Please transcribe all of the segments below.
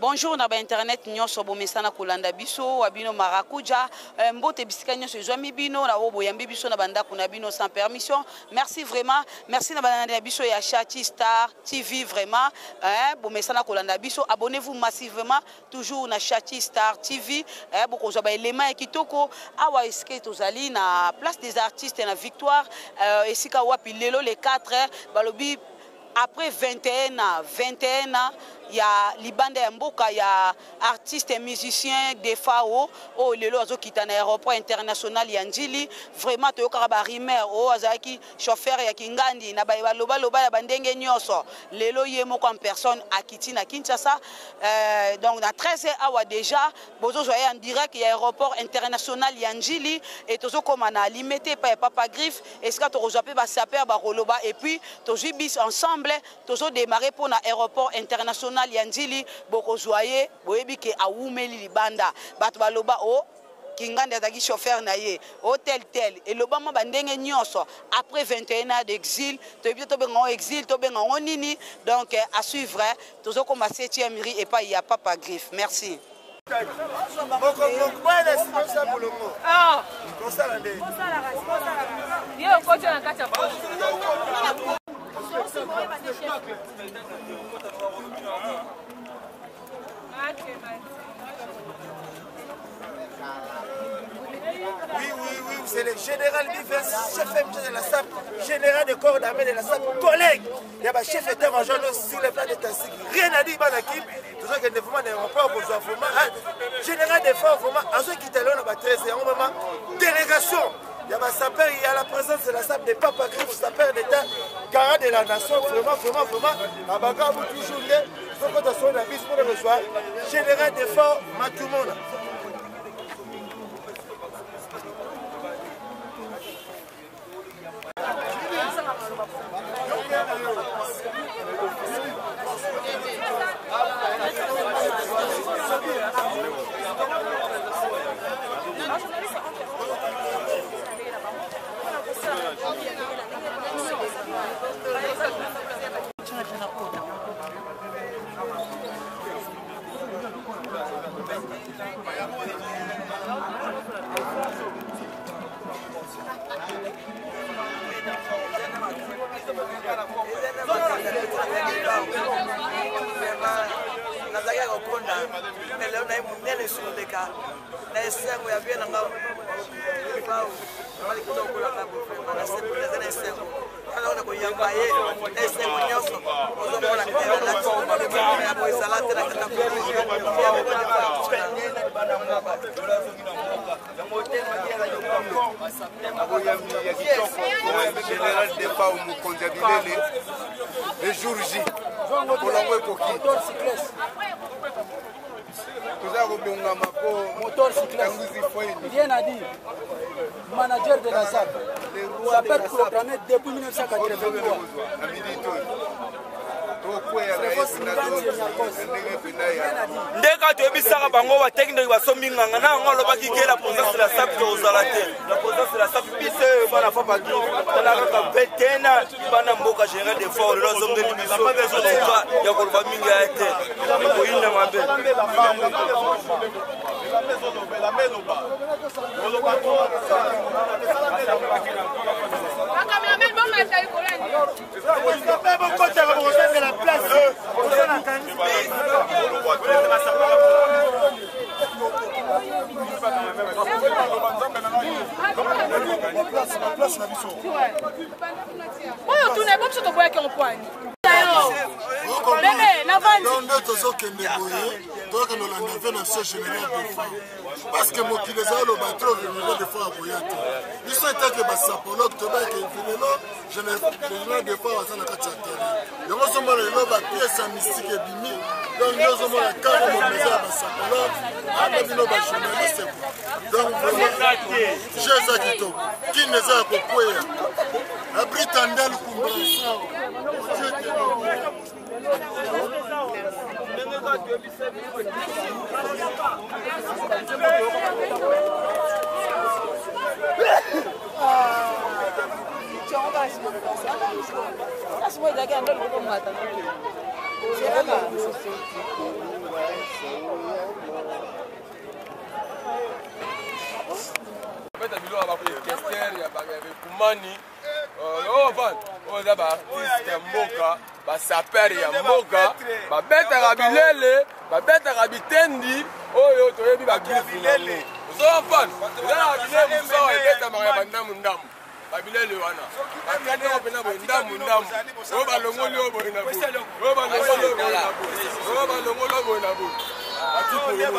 Bonjour na ba internet nyonso bomesana kolanda biso wabino marakuja mbote bisika nyonso ezwami bino na boyambi biso na bandako na bino sans permission. Merci vraiment, merci na bandana biso ya Chachi Star TV vraiment bomesana kolanda biso. Abonnez-vous massivement toujours na Chachi Star TV bokozwa ba élément ya kitoko awa eske tozali na place des artistes na Victoire esika wapi lelo les 4 balobi après 21 ans il y a libanda ya mboka ya artistes et musiciens de FAO o lelo azo kitana aéroport international ya Njili vraiment toyoka ba rimer o azaki chauffeur ya Kingandi na ba loba ya bandenge nyonso lelo yemo en personne akiti na Kinshasa donc na 13h awa déjà bozo joyer en direct ya aéroport international ya Njili et tozo koma na limité pa Papa Griffe eska to rejoper ba saper ba roloba et puis tozo bis ensemble tozo démarrer pour na aéroport international Yanjili boko joye boyebi ke awumeli libanda bato baloba o Kingandi azaki chauffeur na ye hôtel tel et lobama bandenge nyonso après 21 ans d'exil to benga exil to benga nini donc à suivre tozo comme 7e riz et pas il y a Papa Griffe. Merci. Oui, c'est le général Bifes, chef MG de la SAP, général de corps d'armée de la SAP, collègue. Il y a un chef d'état-major sur le plan d'état civil. Rien à dire, l'équipe. Tout ça, qu'il y a des aéroports pour le général des forces, à ceux qui étaient là, on a 13 ans, délégation. Il y a ma sapeur, il y a la présence de la SAP de Papa Griffe, sapeur d'État, garant de la nation, vraiment, à Baga, vous toujours lié, il faut que tu la mise pour le recevoir. Général des forces, Matoumona. Général de FAO le jour J pour l'envoyer coquille. Moteur cycliste, rien à dire. Manager de la SAP. Ça peut être programmé depuis 1983. ndeka toyebisaka bango batekniki basombinganga na yango alobaki ke la présence de la SAP tozala te la présence de la SAP biso bana fapaki tala kaka betena bana mboka général de fort lelo azongeli biso ya koloba mingi ya te koyinda mabe parce que mon qui les a le bateau de fois à Boyate. Ils sont états que Bassapologue, Toba qui est général de fois à la Kachate. Nous sommes les pièces mystiques et bimi. Donc nous sommes la carte de maison à Bassapologue. Avec nos journalistes. Donc vraiment, j'ai Zakito. Qui les a appropriés. La Britandel Kumba. That's why they get a little bit of bakobeta biloko bakoorchestre ya bakumani oyo oza baartiste ya mboka basaper ya mboka babetaka bilele babetaka bitendi oyo toyebi bagrife nango ozofane eza na babilele mosawa ebetamaka ya bandamu ndamu babilele wana bakataka mpena boye ndamu ndamu oyo balongoli oyo boye na boye oyo balongoli oyo boye na boye oyo balongoli oyo boye na boye atikoyoboye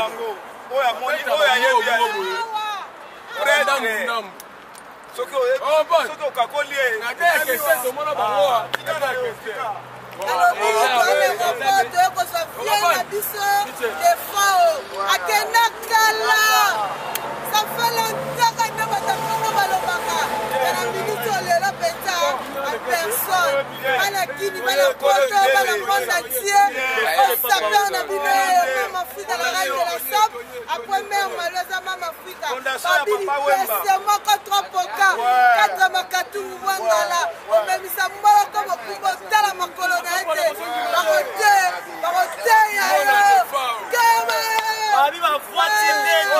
ndamu ndamu soki okakoli nakekese tomona bangoa toyekozwa vie na biso defao akenda kala safele ntaka nde batakongo balobaka na miniti olelo mpenza a personne bana kini bana poto bana monde entier osaper na bino mama afrika na rai de la sop après mer malheureusement mama afrika babili pese moko trop poka katra makatumu bwangala omemisa mboloko mokumba otala makolo na ete bakoteya yo kama babi bafuati ndenge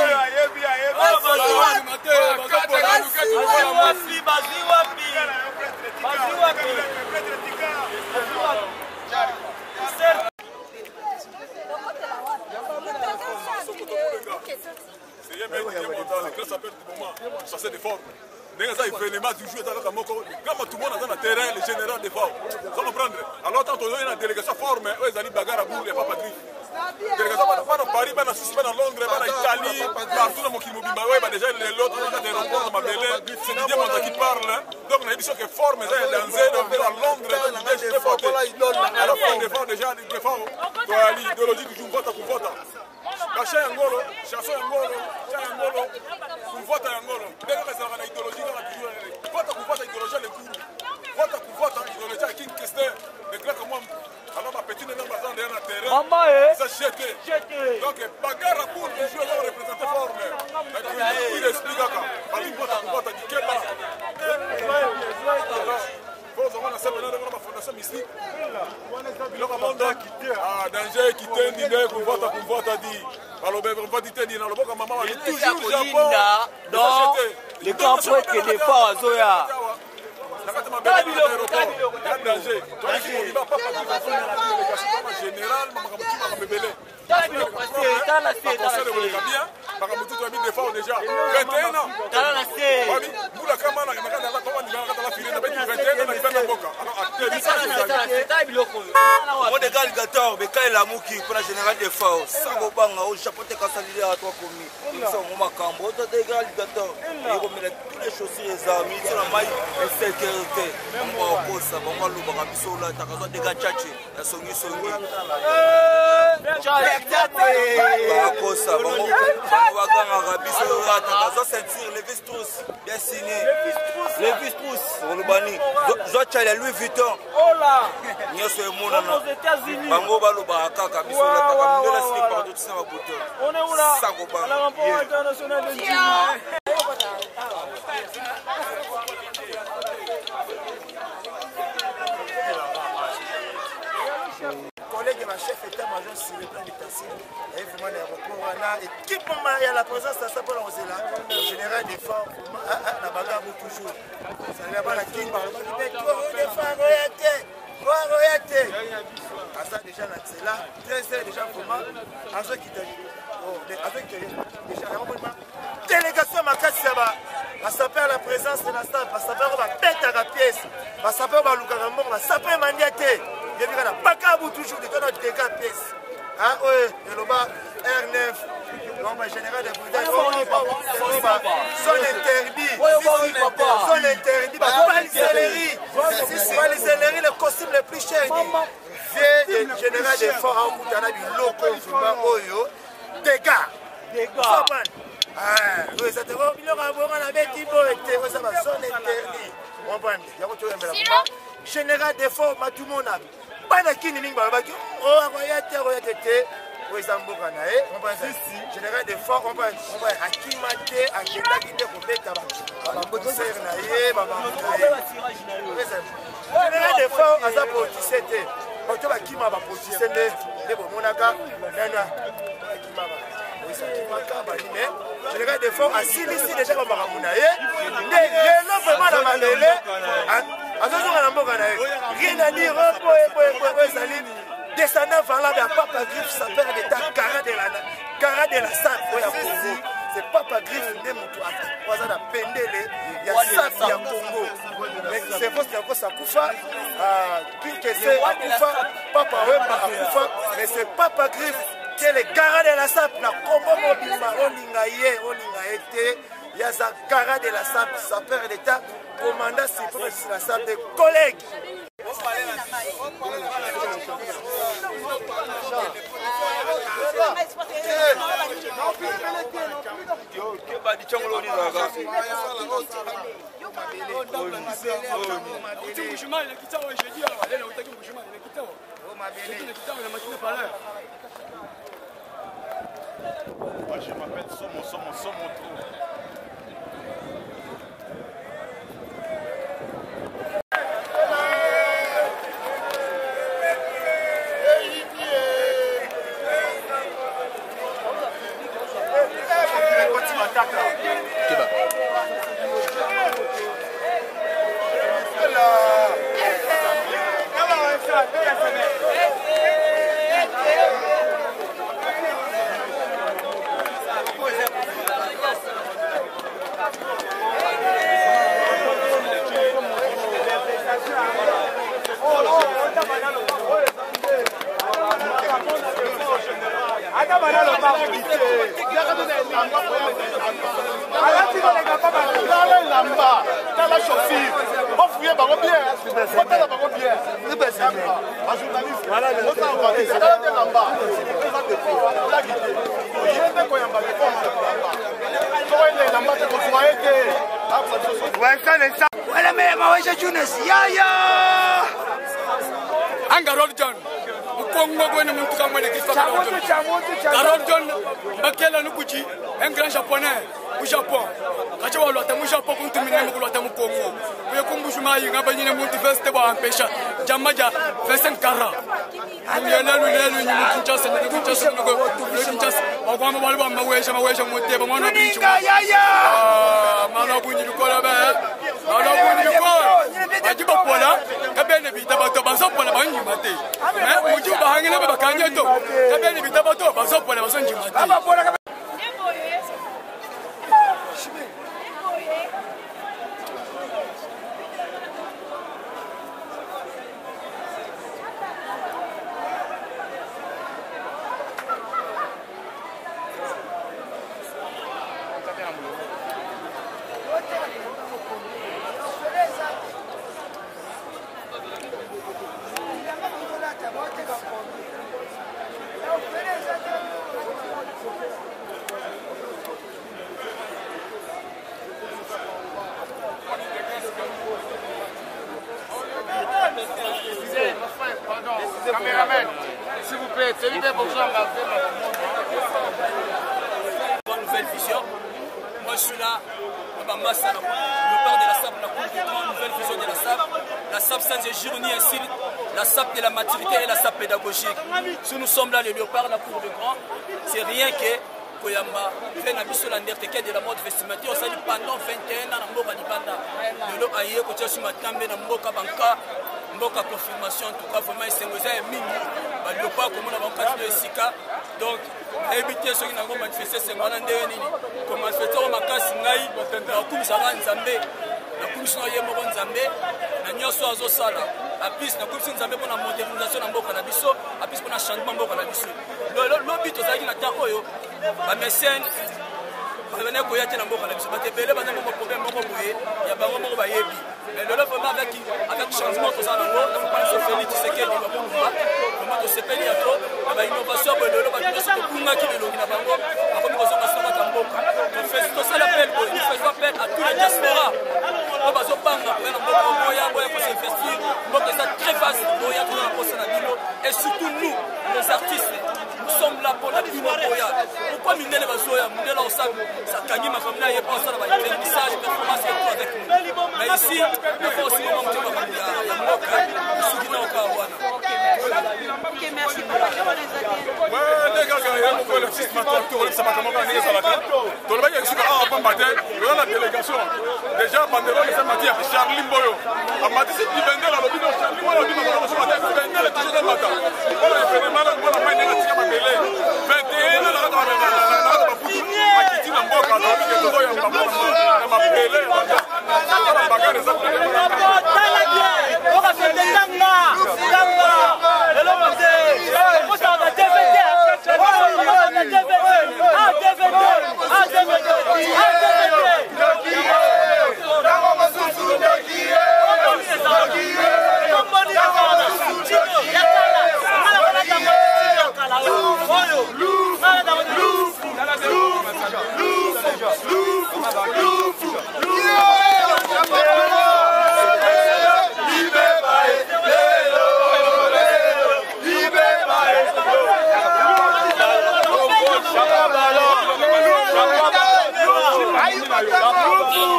ça c'est des formes. Ça il fait les matchs du jeu dans le comme tout le monde dans le terrain le général des formes. Ça comprendre. Alors tant on a une délégation forme, eux ils allaient bagarre à boule et pas Patrick. Délégation pas dans Paris, pas dans Suisse, pas dans Londres, pas dans Italie, partout dans mon Kimobimba, ouais, déjà l'autre dans des rencontres dans ma belle, c'est Didier Monta qui parle. Donc on a dit que forme ça dans Londres, dans des jeux forts. Alors on défend déjà des forts. L'idéologie du Jumbo ta Kuvota. Bacha Yangolo, chanson Yangolo, Yangolo, Kuvota Yangolo. Dès que ça va idéologie dans la toujours Kuvota Kuvota idéologie les coups. Kuvota Kuvota idéologie à King Kester, les gars comme moi. Alors ma petite n'est pas dans le terrain. Ça jeté. Donc bagarre pour les joueurs qui représentent forme. Il explique à quoi. Ali Kuvota dit quel là. Fondation mystique. Danger qui t'aide d'idée Kuvota dit. Alors on va dire dans le boka maman toujours Japon. Donc les grands poètes que des fois Zoya. bakosa bango alobaka biso ola takaza dega chache ya songisongi bakosa bango bagangaka biso ola takaza sentir Levis Strauss bien signé Levis Strauss olobani zwa chale ya Louis Vuitton nyonso emonana bango balobaka kaka biso ola taka mindela sili partout tina babuto sakobanga collègue ma chef état-major sur le plan du taxi et vraiment l'aéroport là équipe il y a la présence de ça pour on là général des forts la bagarre toujours ça n'est pas la king par le des forts royauté à ça déjà là c'est là c'est déjà vraiment à ceux qui te avec déjà délégation ma casse là va s'appeler la présence de la staff va s'appeler va péter à la pièce va s'appeler va luka mort va s'appeler maniaté il y a la bakabu toujours de notre dégâts pièce hein ouais et le bas R9 donc le général de Bouddha son interdit pas les céleri le costume le plus cher vieux général de fort à Koutana du loco oyo dégâts ah oui ça te va bien on a bêti beau ça va son interdit on prend général de fort matumona pas kini ningi balobaki oh royauté o ezamboka na ye général de fort on va akimate akendaki te kobeta babotisere na ye général de fort aza politise te bato bakima bapolitise nde bomonaka nana akimaba esakimaka banime général de fort asilisi déjà bamakambo na ye nde lelo vraiment na malele azozonga na mboka na ye rien à dire boye ezali descendant valable ya Papa Griffe sapeur d'état gara de la SAT oyo ya Congo c'est Papa Griffe nde moto aza na pendele ya SAT ya Congo c'est poste yango sakufa Kinkese akufa Papa Wemba akufa mais c'est Papa Griffe qui est le gara de la SAT na Congo mobimba olinga ye te yaza gara de la SAT sapeur d'état commandant suprême de la SAT des collègues. Moi je m'appelle Somo. Carol John, Bakela Nukuchi, un grand japonais au Japon. Quand on voit le Japon, on termine le Congo. On a comme Bouchuma, il y a un multiverse de Bampécha, Jamaja, Fesem Kara. Il y a Caméraman, s'il vous plaît, c'est l'idée pour ça. Nouvelle vision. Moi je suis là, le port de la SAP, la Cour du Grand, nouvelle vision de la SAP. La SAP sans ironie ainsi, la SAP de la maturité et la SAP pédagogique. Si nous sommes là, les léopards, la Cour du Grand, c'est rien que Koyamba fait la mission de la mode vestimentaire. On s'est dit pendant 21 ans, on a dit pendant. Le lot aïe, quand tu as su ma tambe, on a banca. Mboka confirmation en tout cas vraiment c'est mini le pas comme on a de Sika donc éviter ceux qui n'ont pas manifesté c'est moi nini comme manifester au makasi ngai na kumisa nzambe na kumisa yemo nzambe na nyoso azo sala a plus na kumisa nzambe pour la modernisation na mboka na biso a plus pour la changement mboka na biso le but ozaki na ta oyo ba mécène venez koyate na mboka na biso batebele bana mo problème moko boye ya bango moko bayebi mais le vraiment avec changement tout ça donc on pense Félix Tshisekedi va pouvoir comment to sepeli ya to ba innovation bo lelo ba biso kunga ki lelo na bango akomi ko zonga soma ta mboka on fait tout ça l'appel bo il fait appel à tous les diaspora on va zo banga na mboka moya boya ko s'investir donc c'est très facile boya ko na posa na bino et surtout nous les artistes nous sommes là pour la bino boya pourquoi mindele bazoya mindele au sac ça kangi ma famille y pense à la message performance avec nous mais ici il faut aussi moment de la mboka Ok, merci pour la systématique tokolekisa makambo kaka ndenge ezalaka tolobaki esika awa pamba te toza na délégation déjà banderole eza mati ya Charlie Mboyo amatisi libendele alobi no Charlie Mboyo alobi makambo so mati libendele toujours emata oyo evenema mwana mai ndenge atika mabele 21 nakata baputu akiti na mboka alobi ke tozoyamba na mabele bagare eza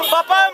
Papa,